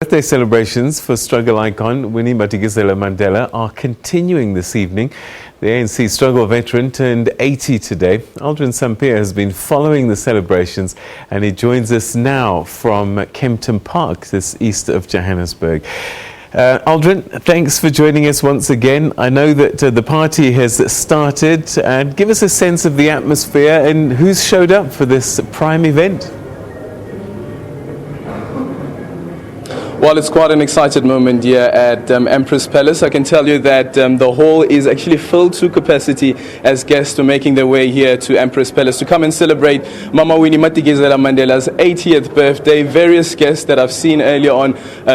Birthday celebrations for struggle icon Winnie Madikizela-Mandela are continuing this evening. The ANC struggle veteran turned 80 today. Aldrin Sampear has been following the celebrations and he joins us now from Kempton Park, this east of Johannesburg. Aldrin, thanks for joining us once again. I know that the party has started. Give us a sense of the atmosphere and who's showed up for this prime event. Well, it's quite an excited moment here at Empress Palace. I can tell you that the hall is actually filled to capacity as guests are making their way here to Empress Palace to come and celebrate Mam Winnie Madikizela-Mandela's 80th birthday. Various guests that I've seen earlier on,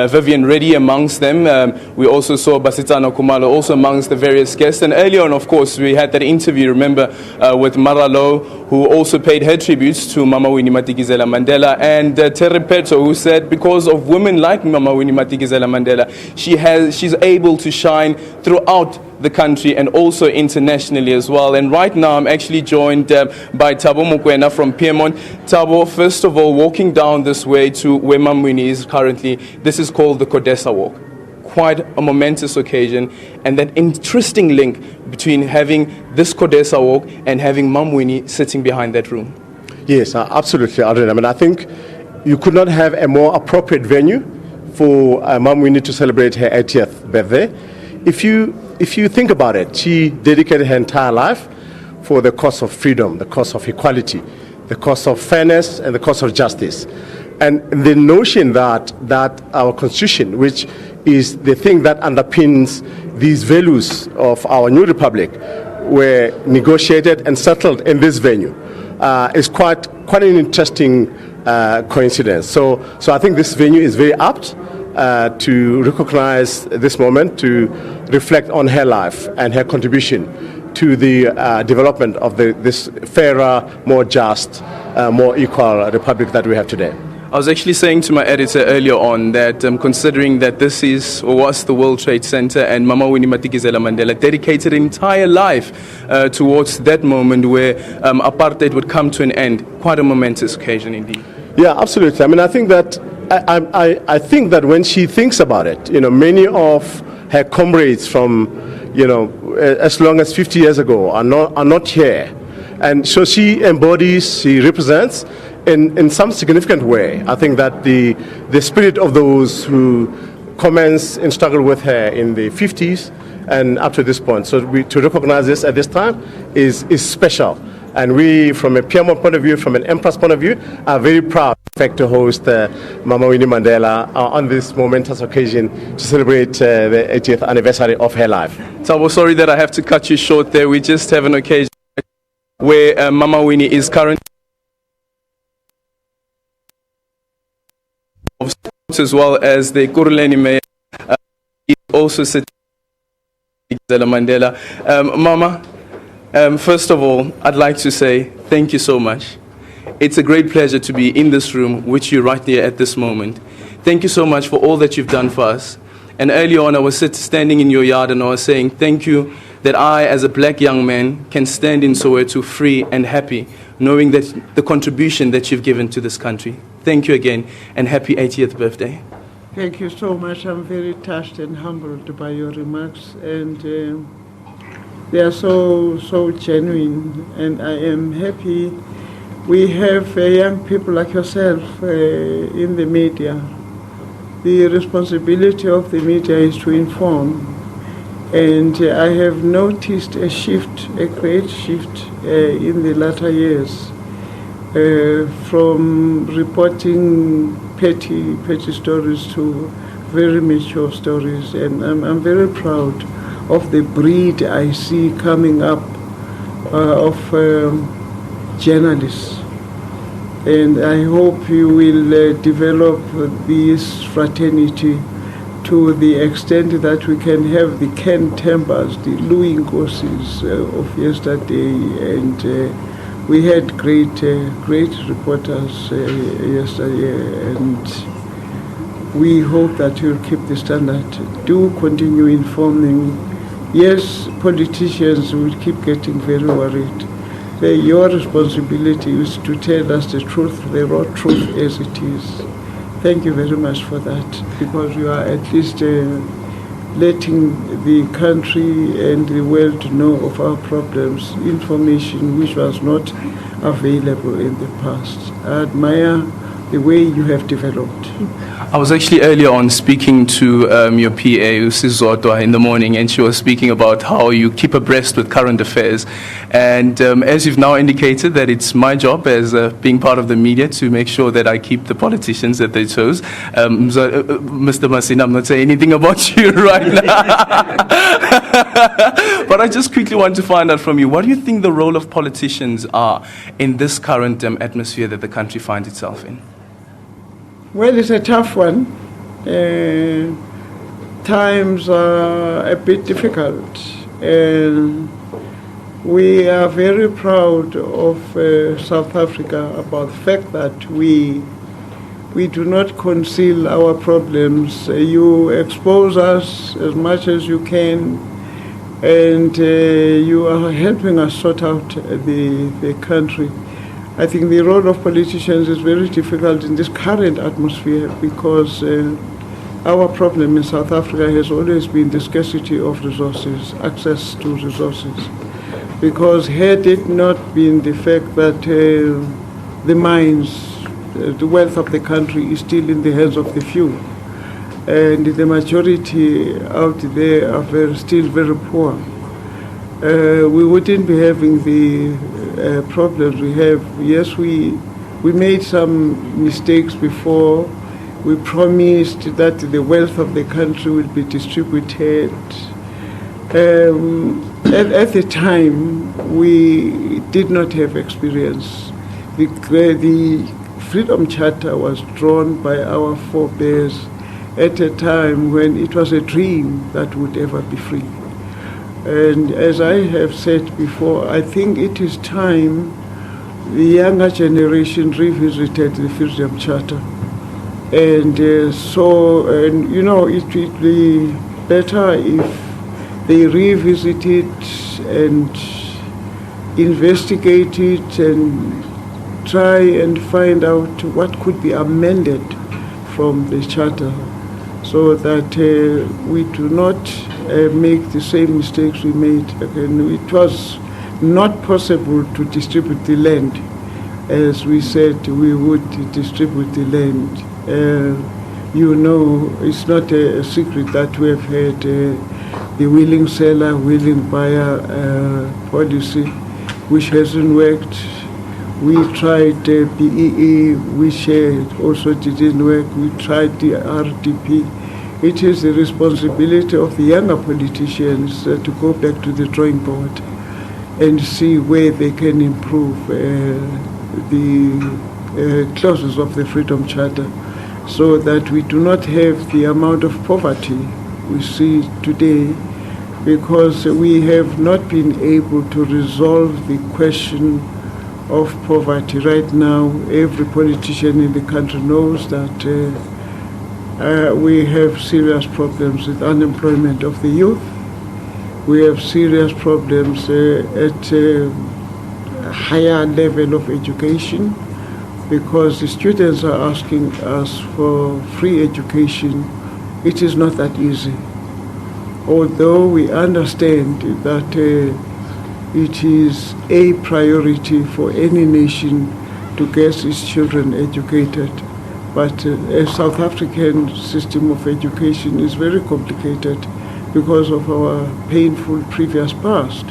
Vivian Reddy amongst them. We also saw Basitano Kumalo also amongst the various guests. And earlier on, of course, we had that interview, remember, with Maralo, who also paid her tributes to Mam Winnie Madikizela-Mandela, and Terry Petro, who said because of women like Mam Winnie Madikizela-Mandela, she's able to shine throughout the country and also internationally as well. And right now I'm actually joined by Thabo Mokoena from Piedmont. Thabo, first of all, walking down this way to where Mam Winnie is currently, this is called the Codesa Walk. Quite a momentous occasion, and that interesting link between having this Codesa Walk and having Mam Winnie sitting behind that room. Yes, absolutely, Adrian. I mean, I think you could not have a more appropriate venue for Mam Winnie to celebrate her 80th birthday. If you think about it, she dedicated her entire life for the cause of freedom, the cause of equality, the cause of fairness, and the cause of justice. And the notion that our constitution, which is the thing that underpins these values of our new republic, were negotiated and settled in this venue, is quite an interesting coincidence. So I think this venue is very apt to recognize this moment, to reflect on her life and her contribution to the development of this fairer, more just, more equal republic that we have today. I was actually saying to my editor earlier on that considering that this is or was the World Trade Center, and Mam Winnie Madikizela-Mandela dedicated an entire life towards that moment where apartheid would come to an end. Quite a momentous occasion indeed. Yeah, absolutely. I mean, I think that I think that when she thinks about it, many of her comrades from, as long as 50 years ago are not here, and so she embodies, she represents in some significant way, I think that the spirit of those who commenced and struggled with her in the 50s and up to this point. So to recognize this at this time is special. And we, from a Piedmont point of view, from an Empress point of view, are very proud, in fact, to host Mam Winnie Mandela on this momentous occasion to celebrate the 80th anniversary of her life. So I'm sorry that I have to cut you short there. We just have an occasion where Mam Winnie is currently as well as the Kuruleni mayor is also sitting Mandela. Mama, first of all, I'd like to say thank you so much. It's a great pleasure to be in this room with you right there at this moment. Thank you so much for all that you've done for us. And earlier on, I was standing in your yard and I was saying thank you that I, as a black young man, can stand in Soweto free and happy, knowing that the contribution that you've given to this country. Thank you again, and happy 80th birthday. Thank you so much. I'm very touched and humbled by your remarks, and they are so genuine, and I am happy we have young people like yourself in the media. The responsibility of the media is to inform, and I have noticed a great shift in the latter years from reporting petty stories to very mature stories, and I'm very proud of the breed I see coming up of journalists. And I hope you will develop this fraternity to the extent that we can have the Ken Tempers, the Louis Ngosi's of yesterday, and we had great reporters yesterday, and we hope that you'll keep the standard. Do continue informing. Yes, politicians will keep getting very worried. Your responsibility is to tell us the truth, the raw truth as it is. Thank you very much for that, because you are at least letting the country and the world know of our problems, information which was not available in the past. I admire the way you have developed. I was actually earlier on speaking to your PA, Usizodwa, in the morning, and she was speaking about how you keep abreast with current affairs. And as you've now indicated, that it's my job as being part of the media to make sure that I keep the politicians at their toes. Mr. Masina, I'm not saying anything about you right now. But I just quickly want to find out from you, what do you think the role of politicians are in this current atmosphere that the country finds itself in? Well, it's a tough one. Times are a bit difficult. We are very proud of South Africa about the fact that we do not conceal our problems. You expose us as much as you can, and you are helping us sort out the country. I think the role of politicians is very difficult in this current atmosphere, because our problem in South Africa has always been the scarcity of resources, access to resources. Because had it not been the fact that the mines, the wealth of the country is still in the hands of the few, and the majority out there are still very poor, we wouldn't be having the problems we have. Yes, we made some mistakes before. We promised that the wealth of the country will be distributed. At the time, we did not have experience. The Freedom Charter was drawn by our forebears at a time when it was a dream that would ever be free. And as I have said before, I think it is time the younger generation revisited the Freedom Charter. And you know, it would be better if they revisit it and investigate it and try and find out what could be amended from the Charter, so that we do not make the same mistakes we made. And it was not possible to distribute the land as we said we would distribute the land. You know, it's not a secret that we have had the willing seller, willing buyer policy, which hasn't worked. We tried BEE, which also didn't work. We tried the RDP. It is the responsibility of the younger politicians to go back to the drawing board and see where they can improve the clauses of the Freedom Charter, so that we do not have the amount of poverty we see today, because we have not been able to resolve the question of poverty. Right now, every politician in the country knows that we have serious problems with unemployment of the youth. We have serious problems at a higher level of education, because the students are asking us for free education. It is not that easy. Although we understand that it is a priority for any nation to get its children educated. But a South African system of education is very complicated because of our painful previous past,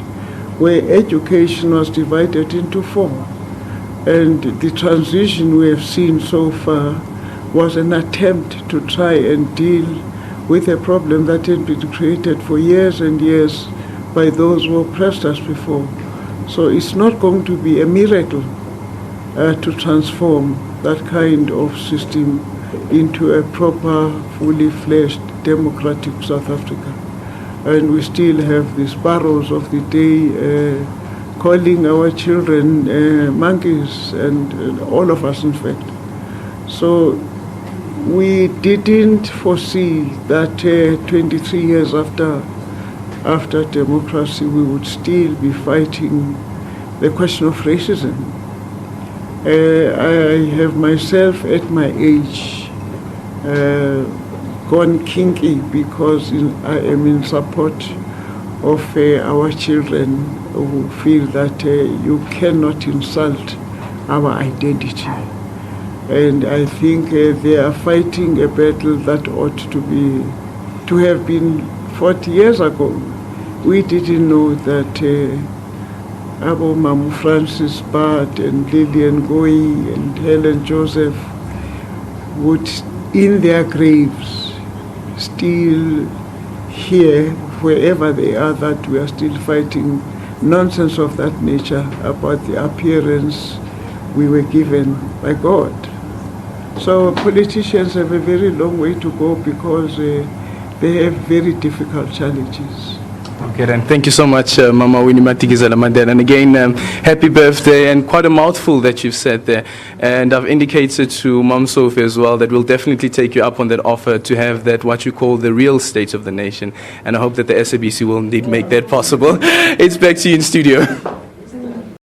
where education was divided into four. And the transition we have seen so far was an attempt to try and deal with a problem that had been created for years and years by those who oppressed us before. So it's not going to be a miracle to transform that kind of system into a proper, fully fleshed, democratic South Africa. And we still have the sparrows of the day calling our children monkeys, and all of us, in fact. So we didn't foresee that 23 years after democracy, we would still be fighting the question of racism. I have myself, at my age, gone kinky because I am in support of our children who feel that you cannot insult our identity. And I think they are fighting a battle that ought to have been 40 years ago. We didn't know that Abu Mamu Francis Bart and Lillian Goy and Helen Joseph would, in their graves, still hear wherever they are that we are still fighting nonsense of that nature about the appearance we were given by God. So politicians have a very long way to go because they have very difficult challenges. Okay, then thank you so much, Mama Winnie Madikizela-Mandela. And again, happy birthday, and quite a mouthful that you've said there. And I've indicated to Mom Sophie as well that we'll definitely take you up on that offer to have that, what you call the real State of the Nation. And I hope that the SABC will indeed make that possible. It's back to you in studio.